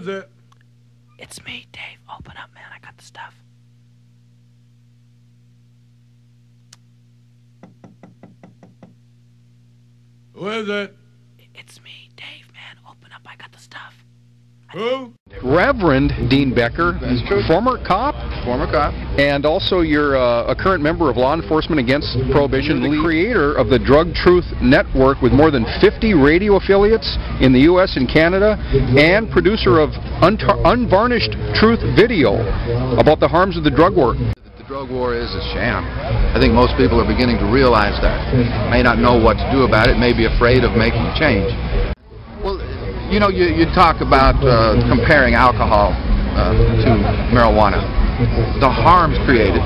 is it? It's me, Dave. Open up, man. I got the stuff. Who is it? It's me, Dave, man. Open up. I got the stuff. Who? Reverend Dean Becker, former cop, and also you're a current member of Law Enforcement Against Prohibition, the creator of the Drug Truth Network with more than 50 radio affiliates in the U.S. and Canada, and producer of Unvarnished Truth Video about the harms of the drug war. The drug war is a sham. I think most people are beginning to realize that. May not know what to do about it, may be afraid of making a change. Well, you know, you talk about comparing alcohol to marijuana. The harms created,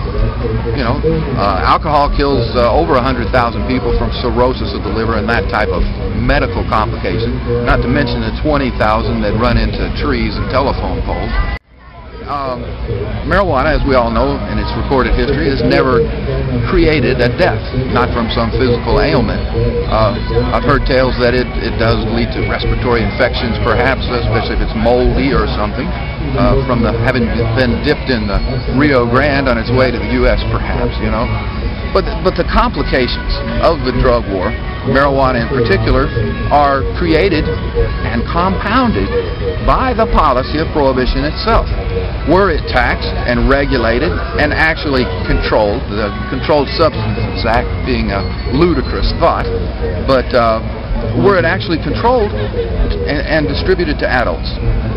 you know, alcohol kills over 100,000 people from cirrhosis of the liver and that type of medical complication, not to mention the 20,000 that run into trees and telephone poles. Marijuana, as we all know in its recorded history, has never created a death, not from some physical ailment. I've heard tales that it does lead to respiratory infections, perhaps, especially if it's moldy or something, from having been dipped in the Rio Grande on its way to the U.S., perhaps, you know. But the complications of the drug war, marijuana in particular, are created and compounded by the policy of prohibition itself. Were it taxed and regulated and actually controlled, the Controlled Substances Act being a ludicrous thought, but were it actually controlled and distributed to adults,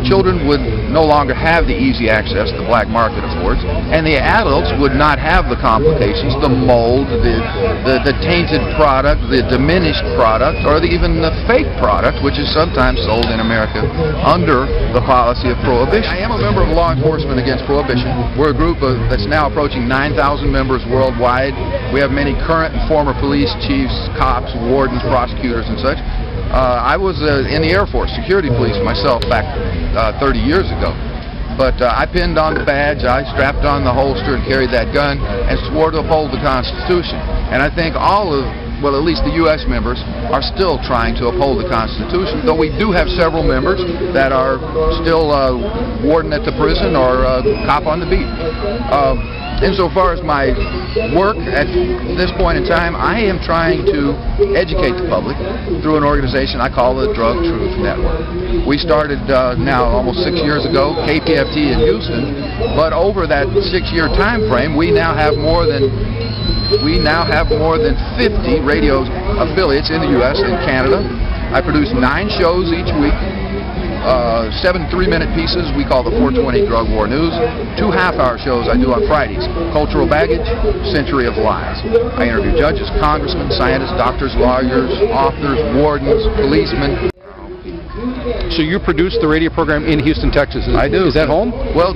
children would no longer have the easy access the black market affords, and the adults would not have the complications, the mold, the tainted product, the diminished product, or even the fake product, which is sometimes sold in America under the policy of prohibition. I am a member of Law Enforcement Against Prohibition. We're a group that's now approaching 9,000 members worldwide. We have many current and former police chiefs, cops, wardens, prosecutors, and such. I was in the Air Force, security police myself, back 30 years ago. But I pinned on the badge, I strapped on the holster and carried that gun and swore to uphold the Constitution. And I think all of, well, at least the U.S. members are still trying to uphold the Constitution, though we do have several members that are still warden at the prison or cop on the beat. Insofar as my work at this point in time, I am trying to educate the public through an organization I call the Drug Truth Network. We started now almost 6 years ago, KPFT in Houston, but over that 6-year time frame, we now have more than 50 radio affiliates in the U.S. and Canada. I produce 9 shows each week. 7 3-minute pieces we call the 420 Drug War News. 2 half-hour shows I do on Fridays. Cultural Baggage, Century of Lies. I interview judges, congressmen, scientists, doctors, lawyers, authors, wardens, policemen. So you produce the radio program in Houston, Texas. I do. Is that home? Well,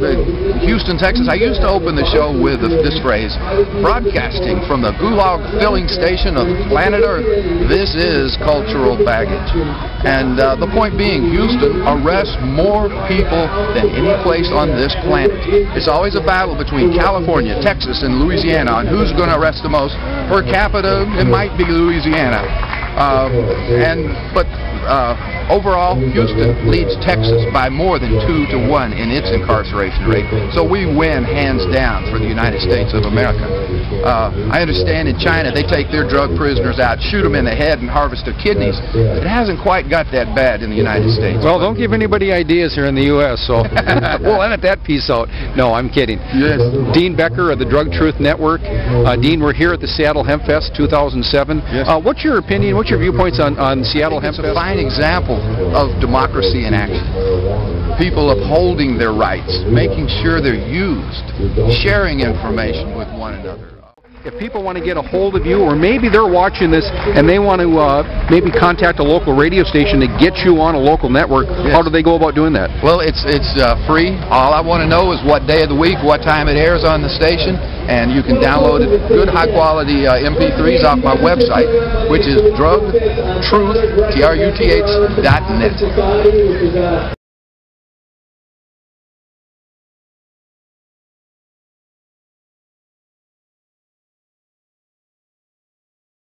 Houston, Texas. I used to open the show with this phrase, broadcasting from the gulag filling station of planet Earth. This is cultural baggage. And the point being, Houston arrests more people than any place on this planet. It's always a battle between California, Texas, and Louisiana on who's going to arrest the most. Per capita, it might be Louisiana. Overall, Houston leads Texas by more than 2 to 1 in its incarceration rate. So we win hands down for the United States of America. I understand in China they take their drug prisoners out, shoot them in the head, and harvest their kidneys. It hasn't quite got that bad in the United States. Well, don't give anybody ideas here in the U.S., so we'll edit that piece out. No, I'm kidding. Yes. Dean Becker of the Drug Truth Network. Dean, we're here at the Seattle Hempfest 2007. Yes. What's your opinion, what's your viewpoints on Seattle Hempfest? It's a fine example of democracy in action. People upholding their rights, making sure they're used, sharing information with one another. If people want to get a hold of you, or maybe they're watching this and they want to maybe contact a local radio station to get you on a local network, yes, how do they go about doing that? Well, it's free. All I want to know is what day of the week, what time it airs on the station, and you can download it, good high-quality MP3s off my website, which is drugtruth.net.